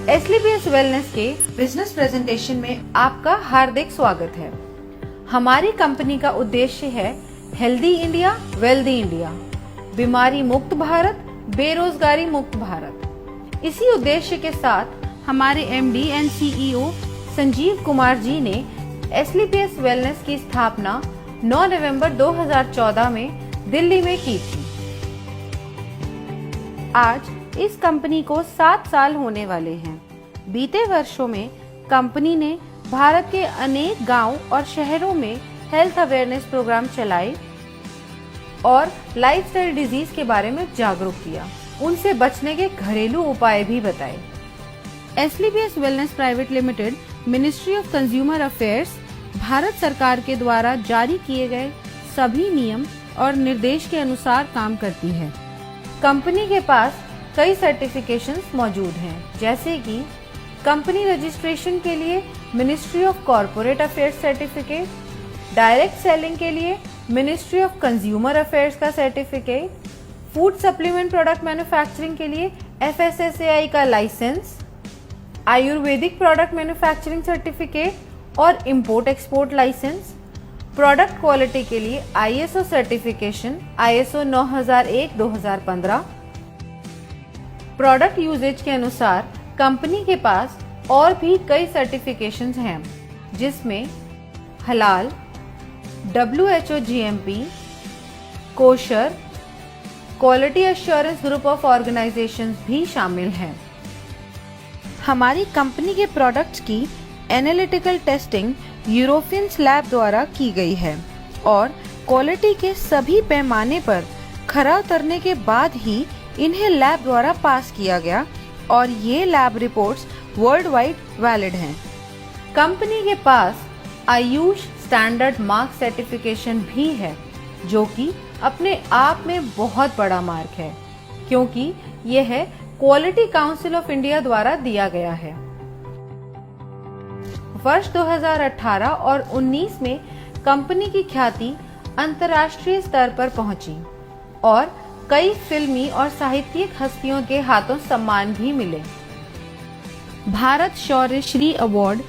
एसलीपीएस wellness के business presentation में आपका हार्दिक स्वागत है। हमारी कंपनी का उद्देश्य है हेल्दी इंडिया, वेल्दी इंडिया, बीमारी मुक्त भारत, बेरोजगारी मुक्त भारत। इसी उद्देश्य के साथ हमारे MD and CEO Sanjeev Kumar ji ने एसलीपीएस वेलनेस की स्थापना 9 नवंबर 2014 में दिल्ली में की थी। आज इस कंपनी को 7 साल होने वाले हैं। बीते वर्षों में कंपनी ने भारत के अनेक गांव और शहरों में हेल्थ अवेयरनेस प्रोग्राम चलाए और लाइफस्टाइल डिजीज के बारे में जागरूक किया, उनसे बचने के घरेलू उपाय भी बताए। SLPS wellness private limited ministry of consumer affairs Bharat सरकार के द्वारा जारी किए गए सभी नियम और निर्देश के अनुसार काम करती है। कंपनी के पास कई सर्टिफिकेशंस मौजूद हैं, जैसे कि कंपनी रजिस्ट्रेशन के लिए ministry of corporate affairs certificate, direct selling के लिए मिनिस्ट्री ऑफ कंज्यूमर अफेयर्स का certificate, food supplement product manufacturing के लिए FSSAI का licence, Ayurvedic product manufacturing certificate और import export licence, product quality के लिए ISO certification ISO 9001-2015। Product usages के अनुसार कंपनी के पास और भी कई सर्टिफिकेशंस हैं, जिसमें हलाल, WHO GMP, kosher, quality assurance group of organisations भी शामिल हैं। हमारी कंपनी के प्रोडक्ट्स की एनालिटिकल टेस्टिंग यूरोपियंस लैब द्वारा की गई है और क्वालिटी के सभी पैमाने पर खरा उतरने के बाद ही इन्हें लैब द्वारा पास किया गया और ये lab reports world wide valid हैं। कंपनी के पास आयुष स्टैंडर्ड मार्क सर्टिफिकेशन भी है, जो कि अपने आप में बहुत बड़ा मार्क है, क्योंकि यह क्वालिटी काउंसिल ऑफ इंडिया द्वारा दिया गया है। वर्ष 2018 और 19 में कंपनी की ख्याति अंतर्राष्ट्रीय स्तर पर पहुंची और कई फिल्मी और साहित्यिक हस्तियों के हाथों सम्मान भी मिले। भारत शौर्य श्री अवार्ड,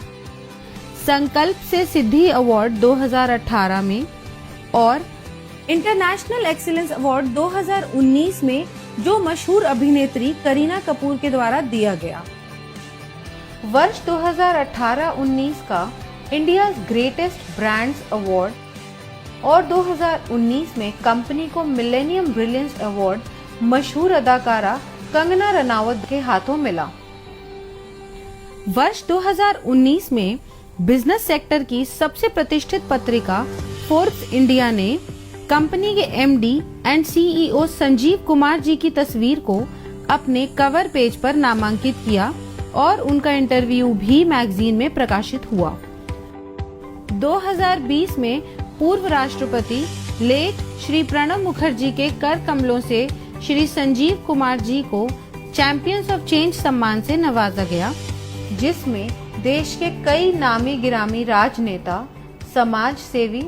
संकल्प से सिद्धि अवार्ड 2018 में और इंटरनेशनल एक्सीलेंस अवार्ड 2019 में जो मशहूर अभिनेत्री करीना कपूर के द्वारा दिया गया। वर्ष 2018-19 का इंडिया ग्रेटेस्ट ब्रांड्स अवार्ड और 2019 में कंपनी को मिलेनियम ब्रिलियंस अवार्ड मशहूर अदाकारा कंगना रनावत के हाथों मिला। वर्ष 2019 में बिजनेस सेक्टर की सबसे प्रतिष्ठित पत्रिका फोर्ब्स इंडिया ने कंपनी के MD and CEO Sanjeev Kumar ji की तस्वीर को अपने कवर पेज पर नामांकित किया और उनका इंटरव्यू भी मैगजीन में प्रकाशित हुआ। 2020 में पूर्व राष्ट्रपति लेट श्री प्रणब मुखर्जी के कर कमलों से श्री संजीव कुमार जी को चैंपियंस ऑफ चेंज सम्मान से नवाजा गया, जिसमें देश के कई नामी गिरामी राजनेता, समाज सेवी,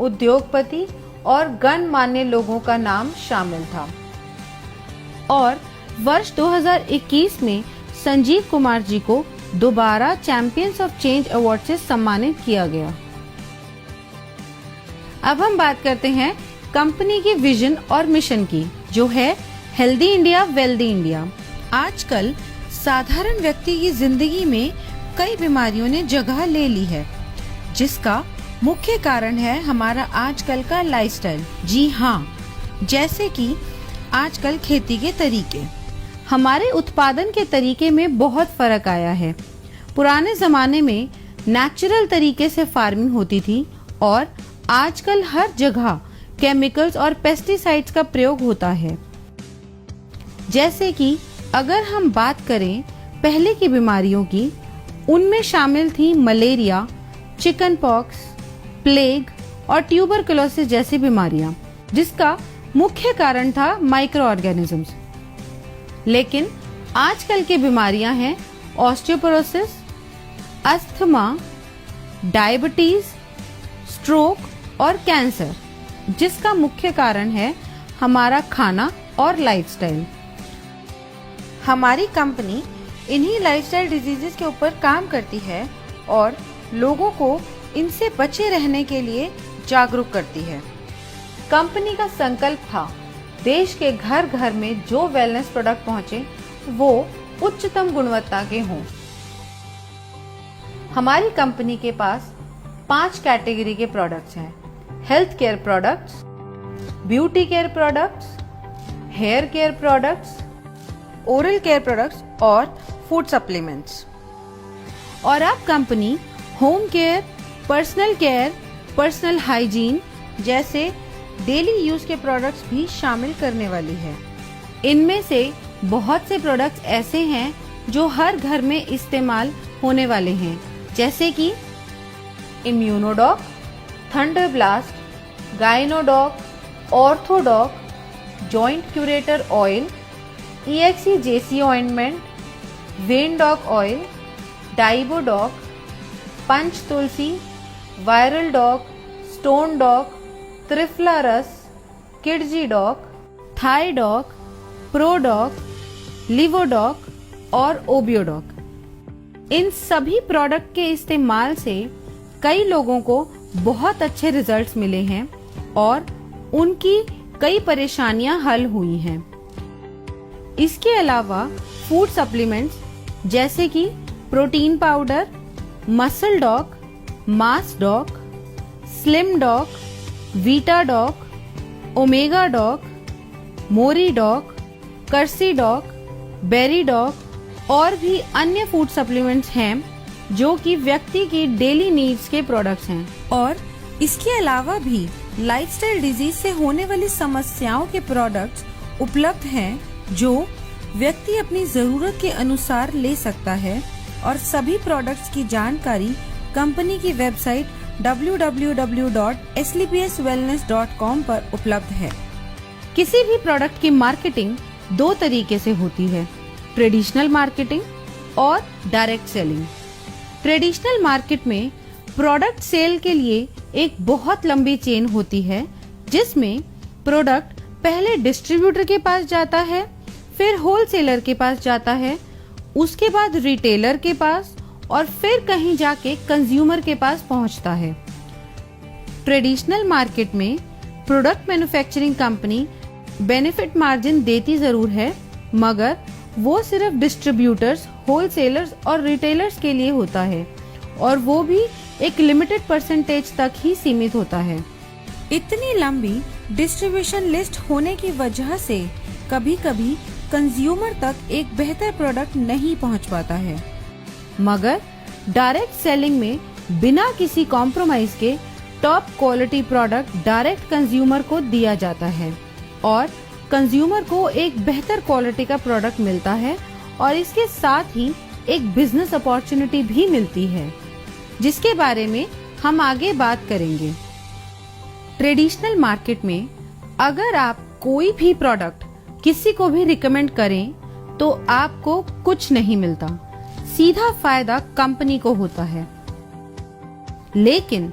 उद्योगपति और गणमान्य लोगों का नाम शामिल था। और वर्ष 2021 में संजीव कुमार जी को दोबारा चैंपियंस ऑफ चेंज अवार्ड से सम्मानित किया गया। अब हम बात करते हैं कंपनी की विजन और मिशन की, जो है हेल्दी इंडिया, वेल्दी इंडिया। आजकल साधारण व्यक्ति की जिंदगी में कई बीमारियों ने जगह ले ली है, जिसका मुख्य कारण है हमारा आजकल का लाइफस्टाइल। जी हाँ, जैसे कि आजकल खेती के तरीके, हमारे उत्पादन के तरीके में बहुत फर्क आया है। पुराने जमाने में नेचुरल तरीके से फार्मिंग होती थी और आजकल हर जगह केमिकल्स और पेस्टिसाइड्स का प्रयोग होता है। जैसे कि अगर हम बात करें पहले की बीमारियों की, उनमें शामिल थी मलेरिया, चिकन पॉक्स, प्लेग और ट्यूबरकुलोसिस जैसी बीमारियां, जिसका मुख्य कारण था माइक्रो ऑर्गेनिजम्स। लेकिन आजकल की बीमारियां हैं ऑस्टियोपोरोसिस, अस्थमा, डायबिटीज, स्ट्रोक और कैंसर, जिसका मुख्य कारण है हमारा खाना और लाइफस्टाइल। हमारी कंपनी इन्हीं लाइफस्टाइल डिजीजेस के ऊपर काम करती है और लोगों को इनसे बचे रहने के लिए जागरूक करती है। कंपनी का संकल्प था देश के घर घर में जो वेलनेस प्रोडक्ट पहुंचे वो उच्चतम गुणवत्ता के हों। हमारी कंपनी के पास 5 कैटेगरी के प्रोडक्ट्स हैं: health care products, beauty care products, hair care products, oral care products और फूड सप्लीमेंट्स। और अब company home care, personal care, personal hygiene जैसे डेली यूज के प्रोडक्ट्स भी शामिल करने वाली है। इनमें से बहुत से प्रोडक्ट्स ऐसे हैं जो हर घर में इस्तेमाल होने वाले हैं, जैसे कि Immunodoc, thunder blast, Gynodoc, Orthodoc, joint curator oil, EXE-JC ointment, वेनडॉक ऑयल, डाइबोडॉक, पंच तुलसी, वायरल डॉक, स्टोन डॉक, त्रिफला रस, किडजी डॉक, थाई डॉक, प्रोडॉक, लिवोडॉक और ओबियोडॉक। इन सभी प्रोडक्ट के इस्तेमाल से कई लोगों को बहुत अच्छे रिजल्ट्स मिले हैं और उनकी कई परेशानियां हल हुई हैं। इसके अलावा फूड सप्लीमेंट्स जैसे कि protein powder, muscle doc, mass doc, slim doc, vita doc, omega doc, मोरी डॉक, कर्सी डॉक, बेरी डॉक और भी अन्य फूड सप्लीमेंट्स हैं जो कि व्यक्ति की डेली नीड्स के प्रोडक्ट्स हैं। और इसके अलावा भी लाइफस्टाइल डिजीज से होने वाली समस्याओं के प्रोडक्ट्स उपलब्ध हैं जो व्यक्ति अपनी जरूरत के अनुसार ले सकता है। और सभी प्रोडक्ट्स की जानकारी कंपनी की वेबसाइट www.slpswellness.com पर उपलब्ध है। किसी भी प्रोडक्ट की मार्केटिंग 2 तरीके से होती है: ट्रेडिशनल मार्केटिंग और डायरेक्ट सेलिंग। ट्रेडिशनल मार्केट में प्रोडक्ट सेल के लिए एक बहुत लंबी चेन होती है, जिसमें प्रोडक्ट पहले डिस्ट्रीब्यूटर के पास जाता है, फिर होलसेलर के पास जाता है, उसके बाद रिटेलर के पास और फिर कहीं जाके कंज्यूमर के पास पहुंचता है। ट्रेडिशनल मार्केट में product manufacturing company benefit margin देती जरूर है, मगर वो सिर्फ डिस्ट्रीब्यूटर्स, होलसेलर्स और रिटेलर्स के लिए होता है और वो भी एक लिमिटेड परसेंटेज तक ही सीमित होता है। इतनी लंबी डिस्ट्रीब्यूशन लिस्ट होने की वजह से कभी-कभी कंज्यूमर तक एक बेहतर प्रोडक्ट नहीं पहुंच पाता है। मगर डायरेक्ट सेलिंग में बिना किसी कॉम्प्रोमाइज के top quality product direct consumer को दिया जाता है और कंज्यूमर को एक बेहतर क्वालिटी का प्रोडक्ट मिलता है और इसके साथ ही एक बिजनेस अपॉर्चुनिटी भी मिलती है, जिसके बारे में हम आगे बात करेंगे। ट्रेडिशनल मार्केट में अगर आप कोई भी प्रोडक्ट किसी को भी रिकमेंड करें तो आपको कुछ नहीं मिलता, सीधा फायदा कंपनी को होता है। लेकिन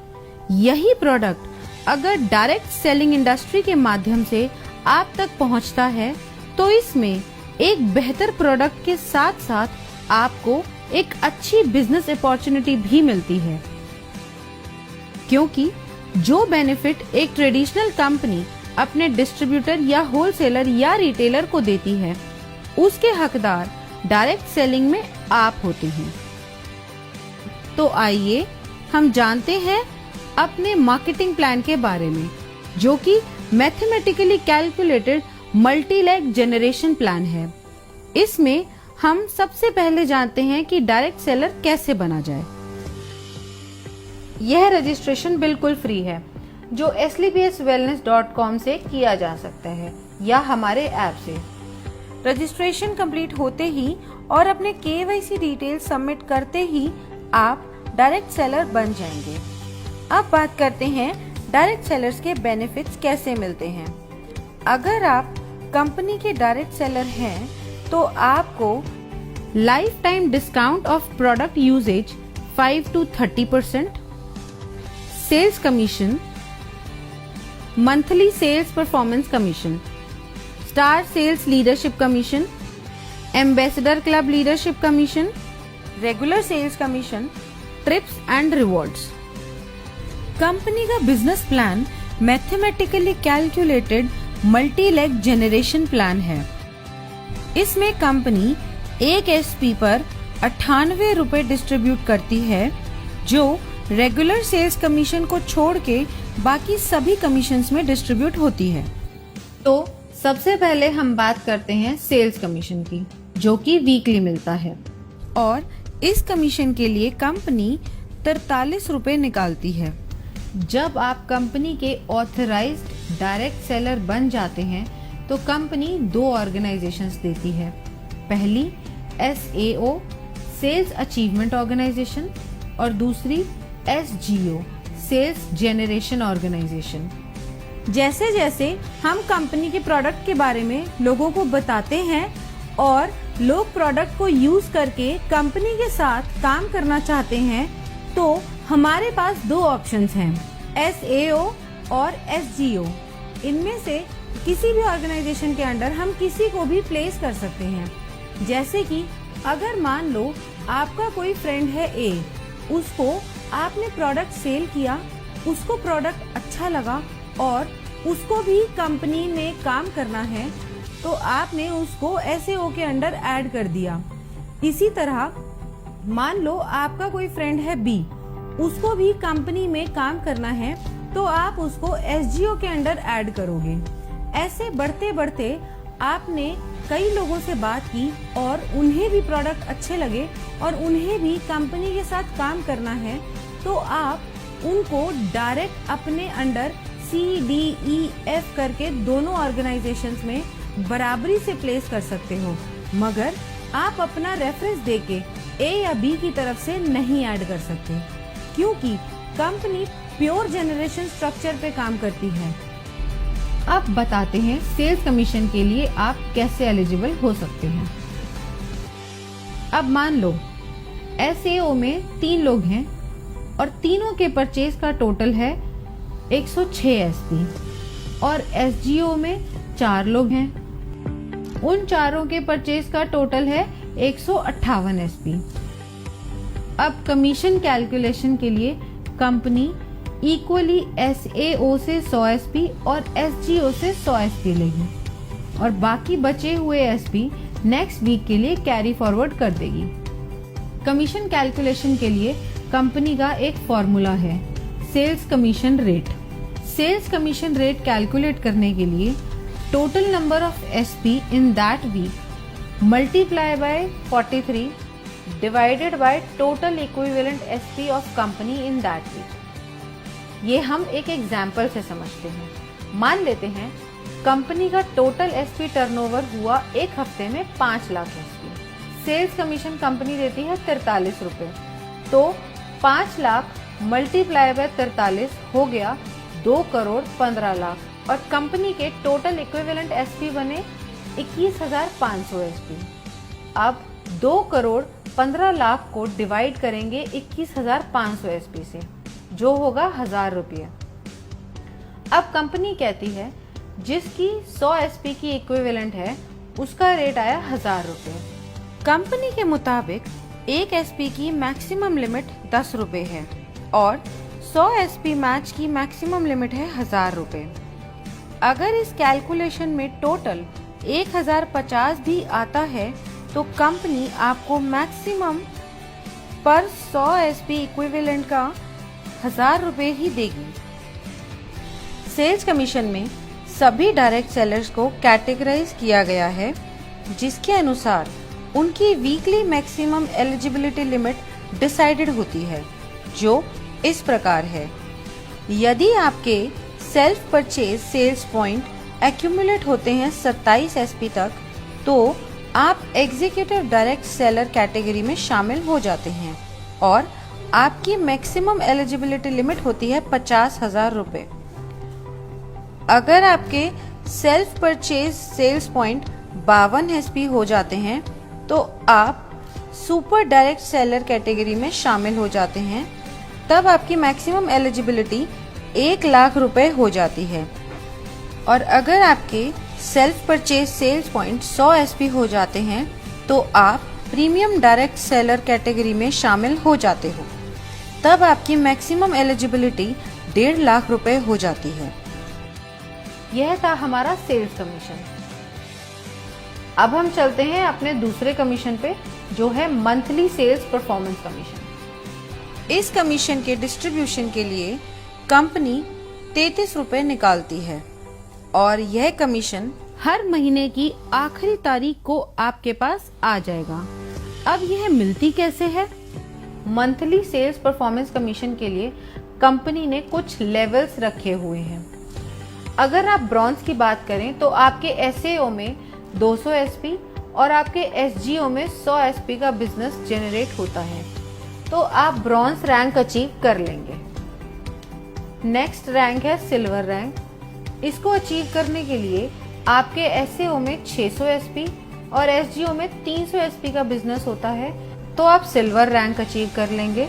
यही प्रोडक्ट अगर डायरेक्ट सेलिंग इंडस्ट्री के माध्यम से आप तक पहुंचता है तो इसमें एक बेहतर प्रोडक्ट के साथ साथ आपको एक अच्छी बिजनेस अपॉर्चुनिटी भी मिलती है, क्योंकि जो बेनिफिट एक ट्रेडिशनल कंपनी अपने डिस्ट्रीब्यूटर या होलसेलर या रिटेलर को देती है, उसके हकदार डायरेक्ट सेलिंग में आप होते हैं। तो आइए हम जानते हैं अपने मार्केटिंग प्लान के बारे में, जो कि mathematically calculated multi leg generation plan है। इसमें हम सबसे पहले जानते हैं कि डायरेक्ट सेलर कैसे बना जाए। यह रजिस्ट्रेशन बिल्कुल फ्री है, जो slpswellness.com से किया जा सकता है या हमारे ऐप से। रजिस्ट्रेशन कंप्लीट होते ही और अपने KYC डिटेल सबमिट करते ही आप डायरेक्ट सेलर बन जाएंगे। अब बात करते हैं डायरेक्ट सेलर्स के बेनिफिट्स कैसे मिलते हैं। अगर आप कंपनी के डायरेक्ट सेलर हैं तो आपको life time discount off product usages 5 to 30%, sales commission, monthly sales performance commission, star sales leadership commission, ambassador club leadership commission, regular sales commission, trips and rewards. Company का business plan mathematically calculated multi leg generation plan है। इसमें company एक SP पर 98 रुपए distribute करती है, जो regular sales commission को छोड़ के बाकी सभी कमीशंस में डिस्ट्रीब्यूट होती है। तो सबसे पहले हम बात करते हैं सेल्स कमीशन की, जो कि वीकली मिलता है, और इस कमीशन के लिए कंपनी 43 रुपए निकालती है। जब आप कंपनी के ऑथराइज्ड डायरेक्ट सेलर बन जाते हैं तो कंपनी 2 ऑर्गेनाइजेशंस देती है। पहली SAO सेल्स अचीवमेंट ऑर्गेनाइजेशन और दूसरी SGO सेल्स जेनरेशन ऑर्गेनाइजेशन। जैसे जैसे हम कंपनी के प्रोडक्ट के बारे में लोगों को बताते हैं और लोग प्रोडक्ट को यूज करके कंपनी के साथ काम करना चाहते हैं, तो हमारे पास 2 ऑप्शंस हैं, SAO और SGO। इनमें से किसी भी ऑर्गेनाइजेशन के अंडर हम किसी को भी प्लेस कर सकते हैं। जैसे कि अगर मान लो आपका कोई फ्रेंड है A, उसको आपने प्रोडक्ट सेल किया, उसको प्रोडक्ट अच्छा लगा और उसको भी कंपनी में काम करना है, तो आपने उसको SAO के अंडर ऐड कर दिया। इसी तरह मान लो आपका कोई फ्रेंड है B, उसको भी कंपनी में काम करना है, तो आप उसको SGO के अंडर ऐड करोगे। ऐसे बढ़ते बढ़ते आपने कई लोगों से बात की और उन्हें भी प्रोडक्ट अच्छे लगे और उन्हें भी कंपनी के साथ काम करना है, तो आप उनको डायरेक्ट अपने अंडर CDEF करके दोनों ऑर्गेनाइजेशंस में बराबरी से प्लेस कर सकते हो, मगर आप अपना रेफरेंस देके A या B की तरफ से नहीं ऐड कर सकते, क्योंकि कंपनी प्योर जनरेशन स्ट्रक्चर पे काम करती है। अब बताते हैं सेल्स कमीशन के लिए आप कैसे एलिजिबल हो सकते हैं। अब मान लो SAO में 3 लोग हैं और तीनों के परचेज का टोटल है 106 SP, और SGO में 4 लोग हैं, उन चारों के परचेज का टोटल है 158 SP। अब कमीशन कैलकुलेशन के लिए कंपनी इक्वली SAO से 100 SP और SGO से 100 SP लेगी और बाकी बचे हुए SP नेक्स्ट वीक के लिए कैरी फॉरवर्ड कर देगी। कमीशन कैलकुलेशन के लिए कंपनी का एक फॉर्मूला है, sales commission rate. Sales commission rate calculate करने के लिए total number of SP in that week multiply by 43 divided by total equivalent SP of company in that week. ये हम एक एग्जाम्पल से समझते हैं। मान लेते हैं कंपनी का टोटल SP टर्नओवर हुआ एक हफ्ते में 5 lakh SP। Sales commission company देती है 43 रुपए, तो 5 लाख मल्टीप्लाई बाय 43 हो गया 2 करोड़ 15 लाख, और कंपनी के टोटल इक्विवेलेंट SP बने 21,500 SP। अब 2 करोड़ 15 लाख को डिवाइड करेंगे 21,500 SP से, जो होगा 1000 रुपये। अब कंपनी कहती है जिसकी 100 SP की इक्विवेलेंट है उसका रेट आया 1000 रुपये। कंपनी के मुताबिक एक SP की मैक्सिमम लिमिट 10 रुपये है और 100 SP मैच की मैक्सिमम लिमिट है 1000 रुपये। अगर इस कैलकुलेशन में टोटल 1050 भी आता है तो कंपनी आपको मैक्सिमम पर 100 SP इक्विवेलेंट का 1000 रुपये ही देगी। सेल्स कमीशन में सभी डायरेक्ट सेलर्स को कैटेगराइज किया गया है, जिसके अनुसार उनकी weekly maximum eligibility limit decided होती है, जो इस प्रकार है। यदि आपके self purchase sales point accumulate होते हैं 27 SP तक, तो आप एग्जीक्यूटिव डायरेक्ट सेलर कैटेगरी में शामिल हो जाते हैं और आपकी मैक्सिमम एलिजिबिलिटी लिमिट होती है 50,000 रुपये। अगर आपके self purchase sales point 52 SP हो जाते हैं तो आप सुपर डायरेक्ट सेलर कैटेगरी में शामिल हो जाते हैं। तब आपकी मैक्सिमम एलिजिबिलिटी 1 लाख रुपए हो जाती है। और अगर आपके self purchase sales point 100 SP हो जाते हैं तो आप प्रीमियम डायरेक्ट सेलर कैटेगरी में शामिल हो जाते हो। तब आपकी मैक्सिमम एलिजिबिलिटी 1.5 लाख रुपए हो जाती है। यह था हमारा सेल्स कमीशन। अब हम चलते हैं अपने दूसरे कमीशन पे, जो है मंथली सेल्स परफॉर्मेंस कमीशन। इस कमीशन के डिस्ट्रीब्यूशन के लिए कंपनी 33 रुपए निकालती है और यह कमीशन हर महीने की आखिरी तारीख को आपके पास आ जाएगा। अब यह मिलती कैसे है? मंथली सेल्स परफॉर्मेंस कमीशन के लिए कंपनी ने कुछ लेवल्स रखे हुए हैं। अगर आप ब्रॉन्ज की बात करें तो आपके एसएओ में 200 एसपी और आपके एसजीओ में 100 एसपी का बिजनेस जनरेट होता है, तो आप ब्रॉन्ज रैंक अचीव कर लेंगे। नेक्स्ट रैंक है सिल्वर रैंक। इसको अचीव करने के लिए आपके एसएओ में 600 एसपी और एसजीओ में 300 एसपी का बिजनेस होता है, तो आप सिल्वर रैंक अचीव कर लेंगे।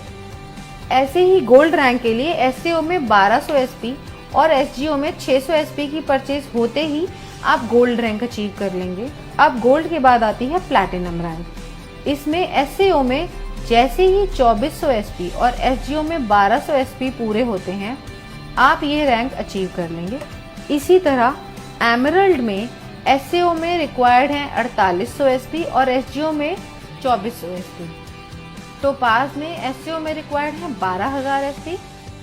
ऐसे ही गोल्ड रैंक के लिए एसएओ में 1200 एसपी और एसजीओ में 600 एसपी की परचेज होते ही आप गोल्ड रैंक अचीव कर लेंगे। अब गोल्ड के बाद आती है प्लैटिनम रैंक। इसमें एसएओ में जैसे ही 2400 एसपी और एसजीओ में 1200 एसपी पूरे होते हैं, आप ये रैंक अचीव कर लेंगे। इसी तरह एमरल्ड में एसएओ में रिक्वायर्ड है 4800 एसपी और एसजीओ में 2400 एसपी। टोपाज में एसएओ में रिक्वायर्ड है 12000 एसपी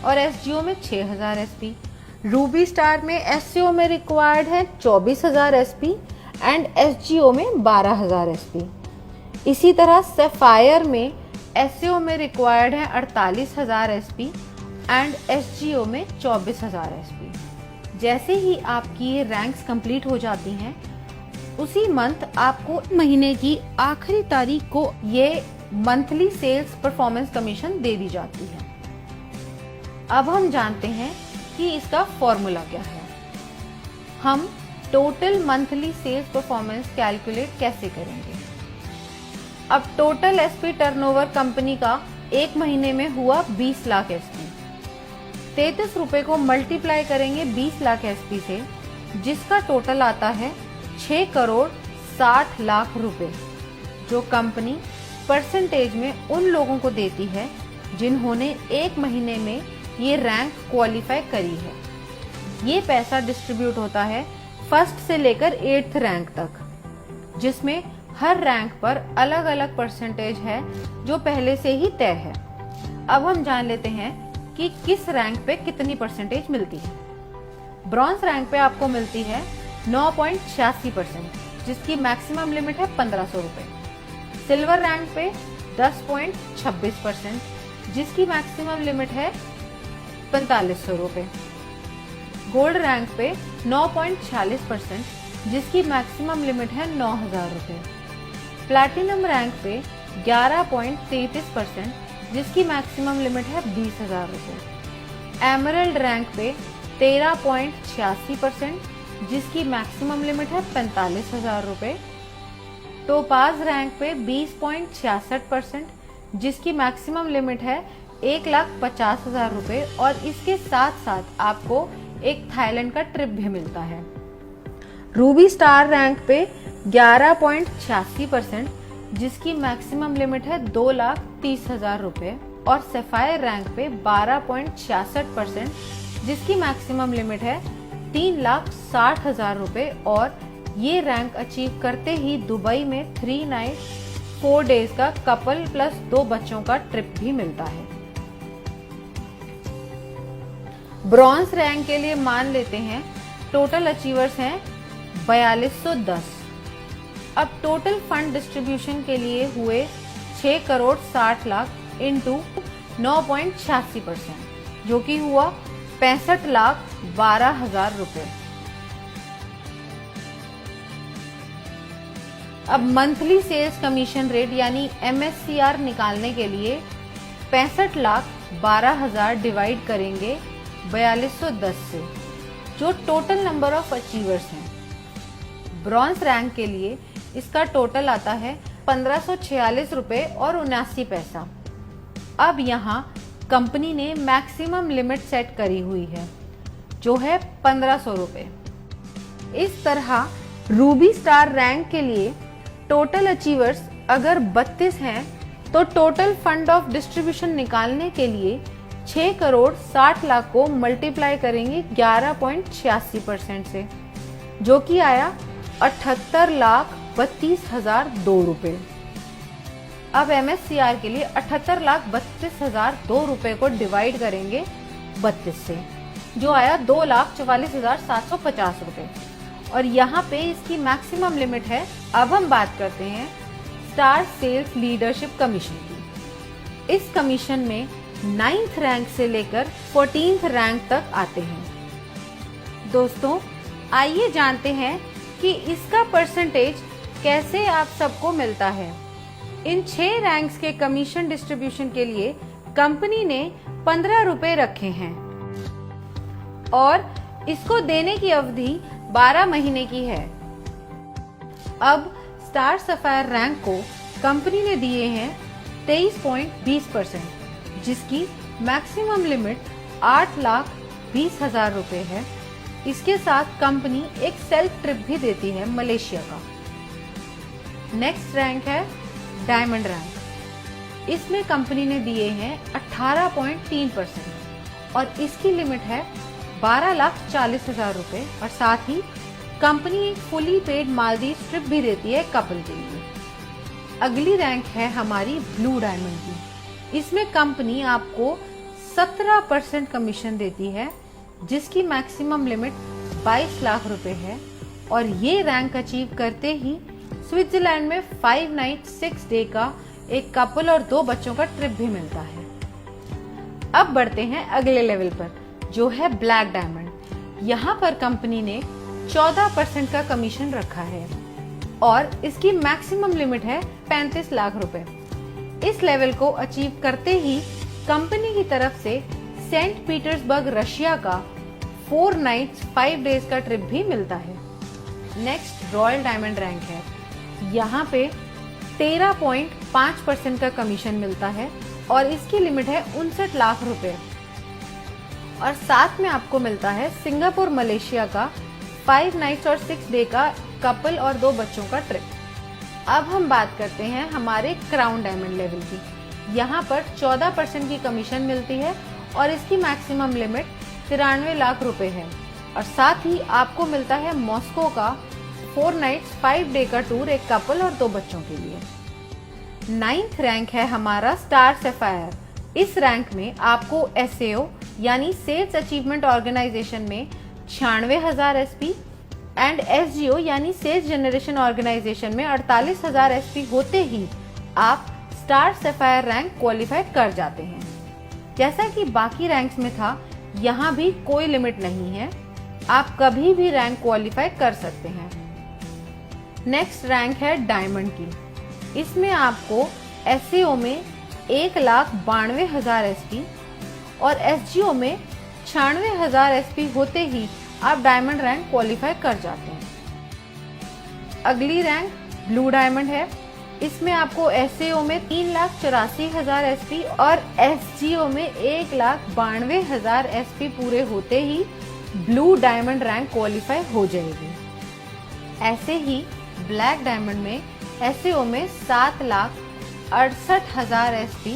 और एसजीओ में 6000 एसपी। रूबी स्टार में एसएओ में रिक्वायर्ड है 24000 एसपी एंड एसजीओ में 12000 एसपी। इसी तरह सफायर में एसएओ में रिक्वायर्ड है 48000 एसपी एंड एसजीओ में 24000 एसपी। जैसे ही आपकी ये रैंक्स कंप्लीट हो जाती हैं, उसी मंथ आपको महीने की आखिरी तारीख को ये मंथली सेल्स परफॉर्मेंस कमीशन दे दी जाती है। अब हम जानते हैं कि इसका फॉर्मूला क्या है। हम total monthly sales performance calculate कैसे करेंगे? अब टोटल एसपी टर्नओवर कंपनी का एक महीने में हुआ 20 लाख एसपी। 33 रुपए को मल्टीप्लाई करेंगे 20 लाख एसपी से, जिसका टोटल आता है 6 करोड़ 60 लाख रुपए, जो कंपनी परसेंटेज में उन लोगों को देती है जिन्होंने एक महीने में ये रैंक क्वालिफाई करी है। ये पैसा डिस्ट्रीब्यूट होता है फर्स्ट से लेकर 8th रैंक तक, जिसमें हर रैंक पर अलग अलग परसेंटेज है जो पहले से ही तय है। अब हम जान लेते हैं कि किस रैंक पे कितनी परसेंटेज मिलती है। ब्रॉन्ज रैंक पे आपको मिलती है 9.86%, जिसकी मैक्सिमम लिमिट है 1500 रुपए। सिल्वर रैंक पे 10.26%, जिसकी मैक्सिमम लिमिट है 4500 रुपए। गोल्ड रैंक पे 9.46%, जिसकी मैक्सिमम लिमिट है 9000 रुपए। प्लैटिनम रैंक पे 11.33%, जिसकी मैक्सिमम लिमिट है 20000 रुपए। एमरल्ड रैंक पे 13.86%, जिसकी मैक्सिमम लिमिट है 45000 रुपए। टोपाज रैंक पे 20.66%, जिसकी मैक्सिमम लिमिट है 1,50,000 रुपए और इसके साथ साथ आपको एक थाईलैंड का ट्रिप भी मिलता है। रूबी स्टार रैंक पे 11.86%, जिसकी मैक्सिमम लिमिट है 2,30,000 रुपए और सफायर रैंक पे 12.66%, जिसकी मैक्सिमम लिमिट है 3,60,000 रुपए और ये रैंक अचीव करते ही दुबई में 3 नाइट 4 डेज का कपल प्लस 2 बच्चों का ट्रिप भी मिलता है। ब्रॉन्ज रैंक के लिए मान लेते हैं टोटल अचीवर्स हैं 4210। अब टोटल फंड डिस्ट्रीब्यूशन के लिए हुए 6 करोड़ 60 लाख इंटू 9.86%, जो कि हुआ 65,12,000 रुपए। अब मंथली सेल्स कमीशन रेट यानी MSCR निकालने के लिए 65,12,000 डिवाइड करेंगे 4210 से, जो टोटल नंबर ऑफ अचीवर्स हैं। ब्रॉन्ज रैंक के लिए इसका टोटल आता है 1546 रुपए और 79 पैसा। अब यहाँ कंपनी ने मैक्सिमम लिमिट सेट करी हुई है, जो है 1500 रुपए। इस तरह रूबी स्टार रैंक के लिए टोटल अचीवर्स अगर 32 हैं तो टोटल फंड ऑफ डिस्ट्रीब्यूशन निकालने के लिए 6 करोड़ 60 लाख को मल्टीप्लाई करेंगे 11.86% से, जो कि आया 78,32,002 रुपए। अब MSCR के लिए 78,32,002 रुपए को डिवाइड करेंगे 32 से, जो आया 2,44,750 रुपए। और यहाँ पे इसकी मैक्सिमम लिमिट है। अब हम बात करते हैं स्टार सेल्स लीडरशिप कमीशन की। इस कमीशन में 9th रैंक से लेकर 14th रैंक तक आते हैं। दोस्तों, आइए जानते हैं कि इसका परसेंटेज कैसे आप सबको मिलता है। इन 6 रैंक्स के कमीशन डिस्ट्रीब्यूशन के लिए कंपनी ने 15 रुपए रखे हैं और इसको देने की अवधि 12 महीने की है। अब स्टार सफायर रैंक को कंपनी ने दिए हैं 23.20%, जिसकी मैक्सिमम लिमिट 8,20,000 रुपए है। इसके साथ कंपनी एक सेल्फ ट्रिप भी देती है मलेशिया का। नेक्स्ट रैंक है डायमंड रैंक। इसमें कंपनी ने दिए हैं 18.3% और इसकी लिमिट है 12,40,000 रुपए और साथ ही कंपनी एक फुली पेड मालदीव ट्रिप भी देती है कपल के लिए। अगली रैंक है हमारी ब्लू डायमंड की। इसमें कंपनी आपको 17% कमीशन देती है, जिसकी मैक्सिमम लिमिट 22 लाख रुपए है और ये रैंक अचीव करते ही स्विट्जरलैंड में 5 नाइट 6 डे का एक कपल और 2 बच्चों का ट्रिप भी मिलता है। अब बढ़ते हैं अगले लेवल पर, जो है ब्लैक डायमंड। यहाँ पर कंपनी ने 14% का कमीशन रखा है और इसकी मैक्सिमम लिमिट है 35 लाख रुपए। इस लेवल को अचीव करते ही कंपनी की तरफ से सेंट पीटर्सबर्ग रशिया का 4 नाइट्स 5 डेज का ट्रिप भी मिलता है। नेक्स्ट रॉयल डायमंड रैंक है। यहाँ पे 13.5% का कमीशन मिलता है और इसकी लिमिट है 59 लाख रुपए और साथ में आपको मिलता है सिंगापुर मलेशिया का 5 नाइट्स और 6 डे का कपल और 2 बच्चों का ट्रिप। अब हम बात करते हैं हमारे क्राउन डायमंड लेवल की। यहाँ पर 14% की कमीशन मिलती है और इसकी मैक्सिमम लिमिट 93 लाख रुपए है और साथ ही आपको मिलता है मॉस्को का 4 नाइट्स 5 डे का टूर एक कपल और 2 बच्चों के लिए। 9th रैंक है हमारा स्टार सफायर। इस रैंक में आपको SAO यानी सेल्स अचीवमेंट ऑर्गेनाइजेशन में 96,000 SP एंड SGO यानी सेल्स जनरेशन ऑर्गेनाइजेशन में 48,000 SP होते ही आप स्टार सफायर रैंक क्वालिफाई कर जाते हैं। जैसा कि बाकी रैंक्स में था, यहाँ भी कोई लिमिट नहीं है, आप कभी भी रैंक क्वालिफाई कर सकते हैं। नेक्स्ट रैंक है डायमंड की। इसमें आपको SAO में 1,92,000 SP और SGO में 96,000 SP होते ही आप डायमंड रैंक क्वालिफाई कर जाते हैं। अगली रैंक ब्लू डायमंड है। इसमें आपको SAO में 3,84,000 SP और SGO में 1,92,000 SP पूरे होते ही ब्लू डायमंड रैंक क्वालिफाई हो जाएगी। ऐसे ही ब्लैक डायमंड में SAO में 7,68,000 SP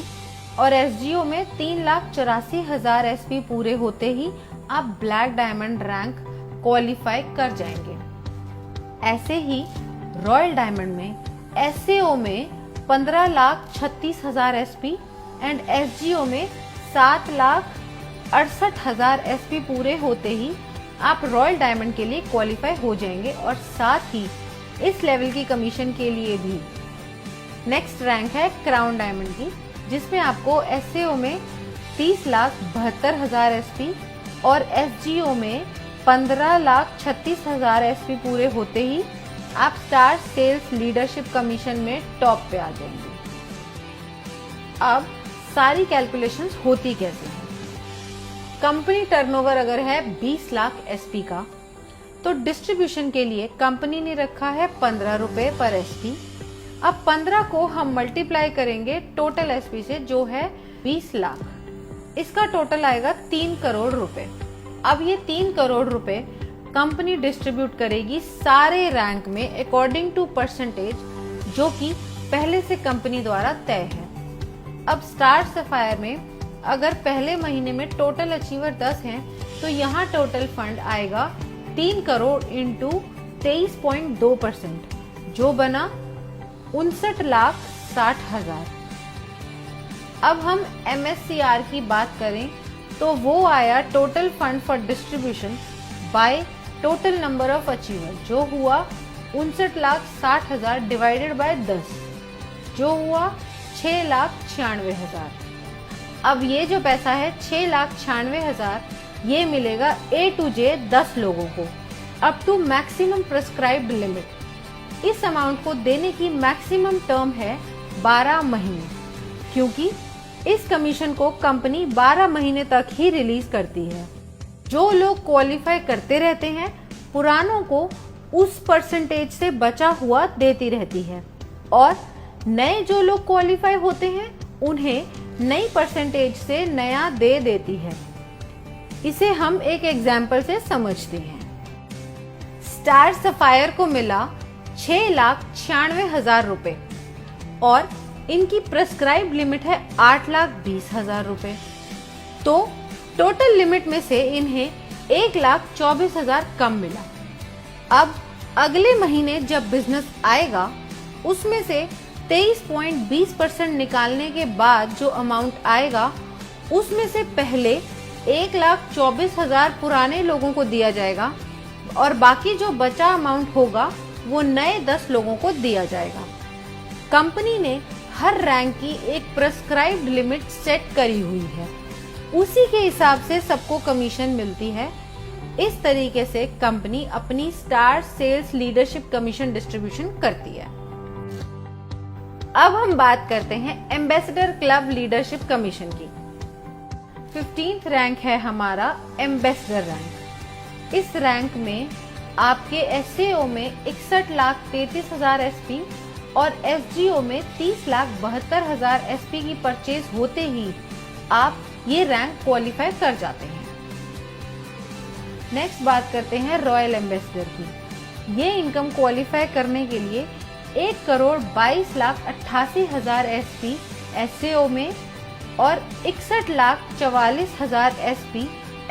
और SGO में 3,84,000 SP पूरे होते ही आप ब्लैक डायमंड रैंक क्वालिफाई कर जाएंगे। ऐसे ही रॉयल डायमंड में SAO में 15,36,000 SP एंड SGO में 7,68,000 SP पूरे होते ही आप रॉयल डायमंड के लिए क्वालिफाई हो जाएंगे और साथ ही इस लेवल की कमीशन के लिए भी। नेक्स्ट रैंक है क्राउन डायमंड की, जिसमें आपको SAO में 30,72,000 SP और SGO में 15,36,000 SP पूरे होते ही आप स्टार सेल्स लीडरशिप कमीशन में टॉप पे आ जाएंगे। अब सारी कैलकुलेशंस होती कैसे हैं? कंपनी टर्नओवर अगर है 20 लाख SP का, तो डिस्ट्रीब्यूशन के लिए कंपनी ने रखा है 15 रुपए पर SP। अब 15 को हम मल्टीप्लाई करेंगे टोटल SP से, जो है 20 लाख। इसका टोटल आएगा 3 करोड़ रुपए। अब ये 3 करोड़ रुपए कंपनी डिस्ट्रीब्यूट करेगी सारे रैंक में अकॉर्डिंग टू परसेंटेज, जो कि पहले से कंपनी द्वारा तय है। अब स्टार सफायर में अगर पहले महीने में टोटल अचीवर 10 हैं, तो यहाँ टोटल फंड आएगा 3 करोड़ इंटू 23.2%, जो बना 59,60,000। अब हम MSCR की बात करें तो वो आया total fund for distribution by total number of achiever, जो हुआ 59,60,000 डिवाइडेड बाय 10, जो हुआ 6,96,000। अब ये जो पैसा है 6,96,000, ये मिलेगा A to J 10 लोगों को up to maximum prescribed limit. इस अमाउंट को देने की मैक्सिमम टर्म है 12 महीने, क्योंकि इस कमीशन को कंपनी 12 महीने तक ही रिलीज करती है। जो लोग क्वालिफाई करते रहते हैं, पुरानों को उस परसेंटेज से बचा हुआ देती रहती है, और नए जो लोग क्वालिफाई होते हैं उन्हें नई परसेंटेज से नया दे देती है। इसे हम एक एग्जाम्पल से समझते हैं। स्टार सफायर को मिला 6,96,000 रुपए और इनकी प्रेस्क्राइब लिमिट है 8,20,000 रुपए, तो टोटल लिमिट में से इन्हें 1,24,000 कम मिला। अब अगले महीने जब बिजनेस आएगा, उसमें से 23.20% निकालने के बाद जो अमाउंट आएगा, उसमें से पहले 1,24,000 पुराने लोगों को दिया जाएगा और बाकी जो बचा अमाउंट होगा वो नए 10 लोगों को दिया जाएगा। कंपनी ने हर रैंक की एक प्रेस्क्राइब्ड लिमिट सेट करी हुई है, उसी के हिसाब से सबको कमीशन मिलती है। इस तरीके से कंपनी अपनी star sales leadership commission distribution करती है। अब हम बात करते हैं एम्बेसडर क्लब लीडरशिप कमीशन की। 15th रैंक है हमारा एम्बेसडर रैंक। इस रैंक में आपके SAO में 61,33,000 SP और SGO में 30,72,000 SP की परचेज होते ही आप ये रैंक क्वालिफाई कर जाते हैं। नेक्स्ट बात करते हैं रॉयल एम्बेसडर की। ये इनकम क्वालिफाई करने के लिए 1,22,88,000 SP SAO में और 61,44,000 SP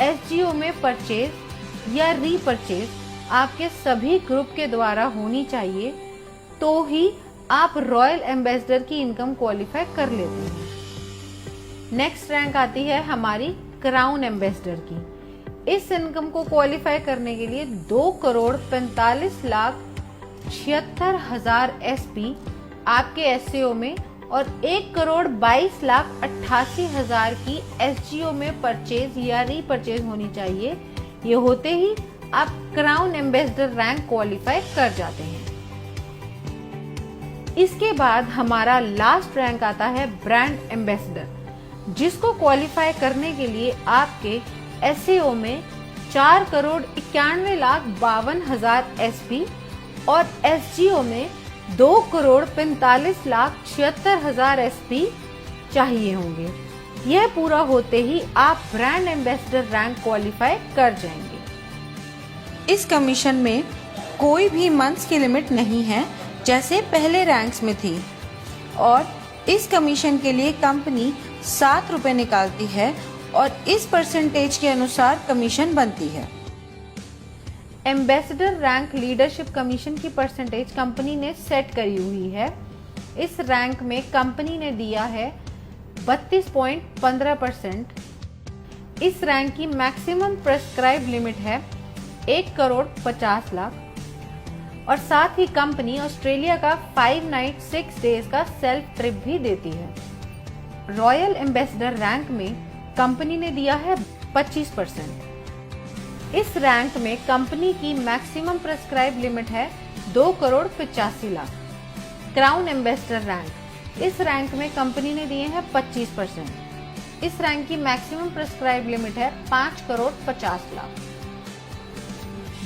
SGO में परचेज या रीपरचेज आपके सभी ग्रुप के द्वारा होनी चाहिए, तो ही आप रॉयल एम्बेसडर की इनकम क्वालिफाई कर लेते हैं। नेक्स्ट रैंक आती है हमारी क्राउन एम्बेसडर की। इस इनकम को क्वालिफाई करने के लिए 2,45,76,000 SP आपके SAO में और 1,22,88,000 की SGO में परचेज या रीपरचेज होनी चाहिए। ये होते ही आप क्राउन एम्बेसडर रैंक क्वालिफाई कर जाते हैं। इसके बाद हमारा लास्ट रैंक आता है ब्रांड एम्बेसडर, जिसको क्वालिफाई करने के लिए आपके SAO में 4,91,52,000 SP और SGO में 2,45,76,000 SP चाहिए होंगे। यह पूरा होते ही आप ब्रांड एम्बेसडर रैंक क्वालिफाई कर जाएंगे। इस कमीशन में कोई भी मंथ्स की लिमिट नहीं है, जैसे पहले रैंक्स में थी, और इस कमीशन के लिए कंपनी 7 रुपए निकालती है और इस परसेंटेज के अनुसार कमीशन बनती है। एम्बेसडर रैंक लीडरशिप कमीशन की परसेंटेज कंपनी ने सेट करी हुई है। इस रैंक में कंपनी ने दिया है 32.15%। इस रैंक की मैक्सिमम प्रेस्क्राइब लिमिट है 1,50,00,000 और साथ ही कंपनी ऑस्ट्रेलिया का 5 नाइट 6 डेज का सेल्फ ट्रिप भी देती है। रॉयल एम्बेसडर रैंक में कंपनी ने दिया है 25%। इस रैंक में कंपनी की मैक्सिमम प्रेस्क्राइब लिमिट है 2,85,00,000। क्राउन एम्बेसडर रैंक, इस रैंक में कंपनी ने दिए हैं 25%। इस रैंक की मैक्सिमम प्रेस्क्राइब लिमिट है 5,50,00,000।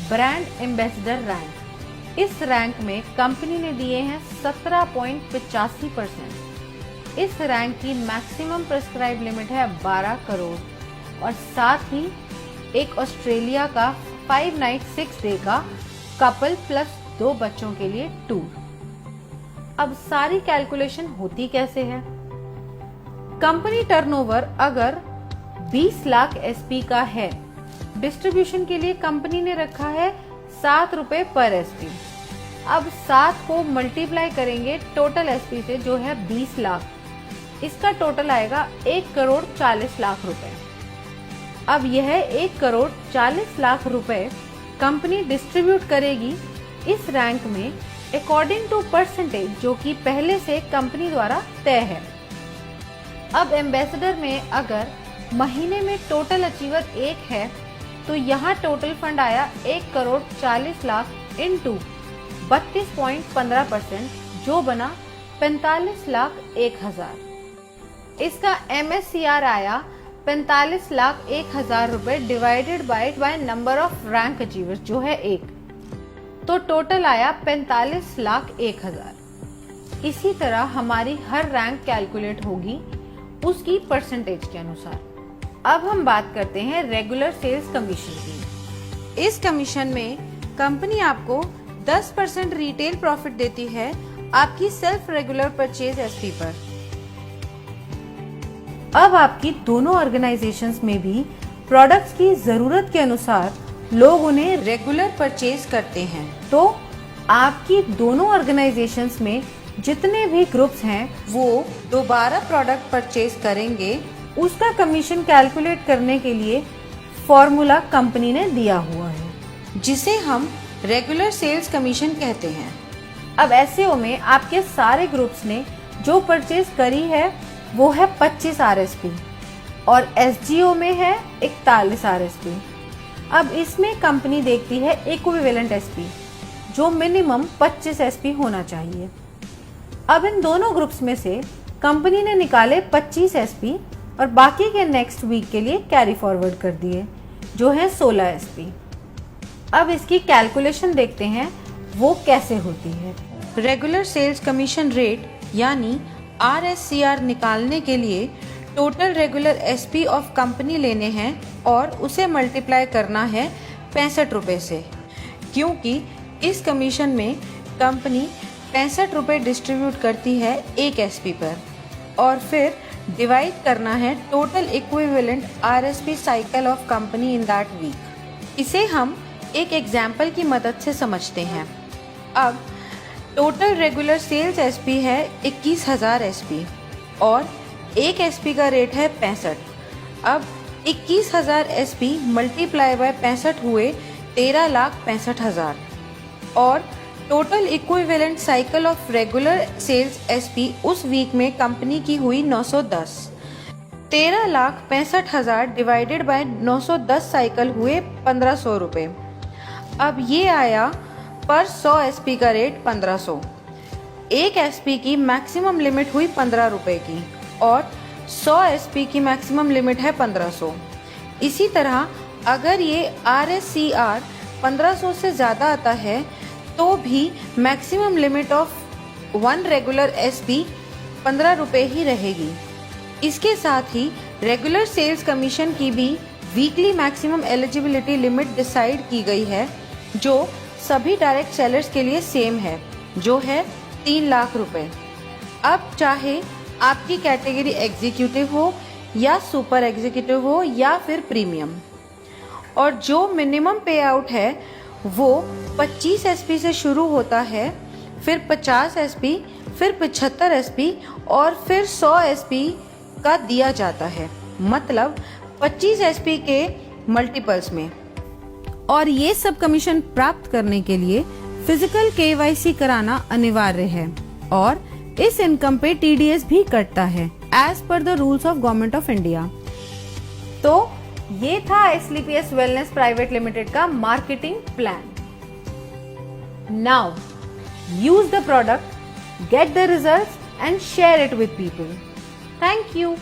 ब्रांड एम्बेसडर रैंक, इस रैंक में कंपनी ने दिए हैं 17.85%। इस रैंक की मैक्सिमम प्रेस्क्राइब लिमिट है 12 करोड़ और साथ ही एक ऑस्ट्रेलिया का 5 नाइट 6 डे का कपल प्लस 2 बच्चों के लिए टूर। अब सारी कैलकुलेशन होती कैसे है? कंपनी टर्नओवर अगर 20 लाख एसपी का है, डिस्ट्रीब्यूशन के लिए कंपनी ने रखा है 7 रुपए पर एसपी। अब 7 को मल्टीप्लाई करेंगे टोटल एसपी से जो है 20 लाख, इसका टोटल आएगा 1 करोड़ 40 लाख रुपए। अब यह 1 करोड़ 40 लाख रुपए कंपनी डिस्ट्रीब्यूट करेगी इस रैंक में अकॉर्डिंग टू परसेंटेज जो कि पहले से कंपनी द्वारा तय है। अब एम्बेसडर में अगर महीने में टोटल अचीवर 1 है तो यहाँ टोटल फंड आया 1 करोड़ 40 लाख इंटू 32.15% जो बना 45 लाख 1,000। इसका MSCR आया 45 लाख 1,000 रुपए divided by number of rank achievers जो है 1, तो टोटल आया 45 लाख 1,000। इसी तरह हमारी हर रैंक कैलकुलेट होगी उसकी परसेंटेज के अनुसार। अब हम बात करते हैं रेगुलर सेल्स कमीशन की। इस कमीशन में कंपनी आपको 10% रिटेल प्रॉफिट देती है आपकी सेल्फ रेगुलर परचेज एसपी पर। अब आपकी दोनों ऑर्गेनाइजेशंस में भी प्रोडक्ट्स की जरूरत के अनुसार लोग उन्हें रेगुलर परचेज करते हैं, तो आपकी दोनों ऑर्गेनाइजेशंस में जितने भी ग्रुप्स हैं वो दोबारा प्रोडक्ट परचेज करेंगे। उसका कमीशन कैलकुलेट करने के लिए फॉर्मूला कंपनी ने दिया हुआ है जिसे हम रेगुलर सेल्स कमीशन कहते हैं। अब एसईओ में आपके सारे ग्रुप्स ने जो परचेज करी है वो है 25 RSP और एसजीओ में है 41 RSP। अब इसमें कंपनी देखती है इक्विवेलेंट एसपी जो मिनिमम 25 एसपी होना चाहिए। अब इन दोनों ग्रुप्स में से कंपनी ने निकाले 25 एसपी और बाकी के नेक्स्ट वीक के लिए कैरी फॉरवर्ड कर दिए जो है 16 एसपी। अब इसकी कैलकुलेशन देखते हैं वो कैसे होती है। रेगुलर सेल्स कमीशन रेट यानी RSCR निकालने के लिए total regular SP of company लेने हैं और उसे मल्टीप्लाई करना है 65 रुपए से, क्योंकि इस कमीशन में कंपनी 65 रुपए डिस्ट्रीब्यूट करती है एक एसपी पर और फिर डिवाइड करना है total equivalent RSP cycle of company in that week. इसे हम एक एग्जाम्पल की मदद से समझते हैं। अब टोटल रेगुलर सेल्स एसपी है 21,000 एसपी और एक एसपी का रेट है 65। अब 21,000 एसपी मल्टीप्लाई बाय 65 हुए 13,65,000 और total equivalent cycle of regular sales SP उस वीक में कंपनी की हुई 910। 13,65,000 डिवाइडेड बाय 910 साइकिल हुए 1,500 रुपए। अब ये आया पर 100 एसपी का रेट 1,500। एक एसपी की मैक्सिमम लिमिट हुई 15 रुपए की और 100 एसपी की मैक्सिमम लिमिट है 1,500। इसी तरह अगर ये RSCR 1,500 से ज़्यादा आता है तो भी maximum limit of 1 regular SP 15 रुपए ही रहेगी। इसके साथ ही रेगुलर सेल्स कमीशन की भी weekly maximum eligibility limit decide की गई है जो सभी डायरेक्ट सेलर्स के लिए सेम है जो है 3 लाख रुपए। अब चाहे आपकी कैटेगरी एग्जीक्यूटिव हो या सुपर एग्जीक्यूटिव हो या फिर प्रीमियम, और जो मिनिमम पे आउट है वो 25 एसपी से शुरू होता है, फिर 50 एसपी, फिर 75 एसपी और फिर 100 एसपी का दिया जाता है, मतलब 25 एसपी के मल्टीपल्स में। और ये सब कमीशन प्राप्त करने के लिए फिजिकल KYC कराना अनिवार्य है और इस इनकम पे TDS भी कटता है as per the rules of government of India. तो ये था SLPS वेलनेस प्राइवेट लिमिटेड का marketing plan. Now use the product, get the results and share it with people. Thank you.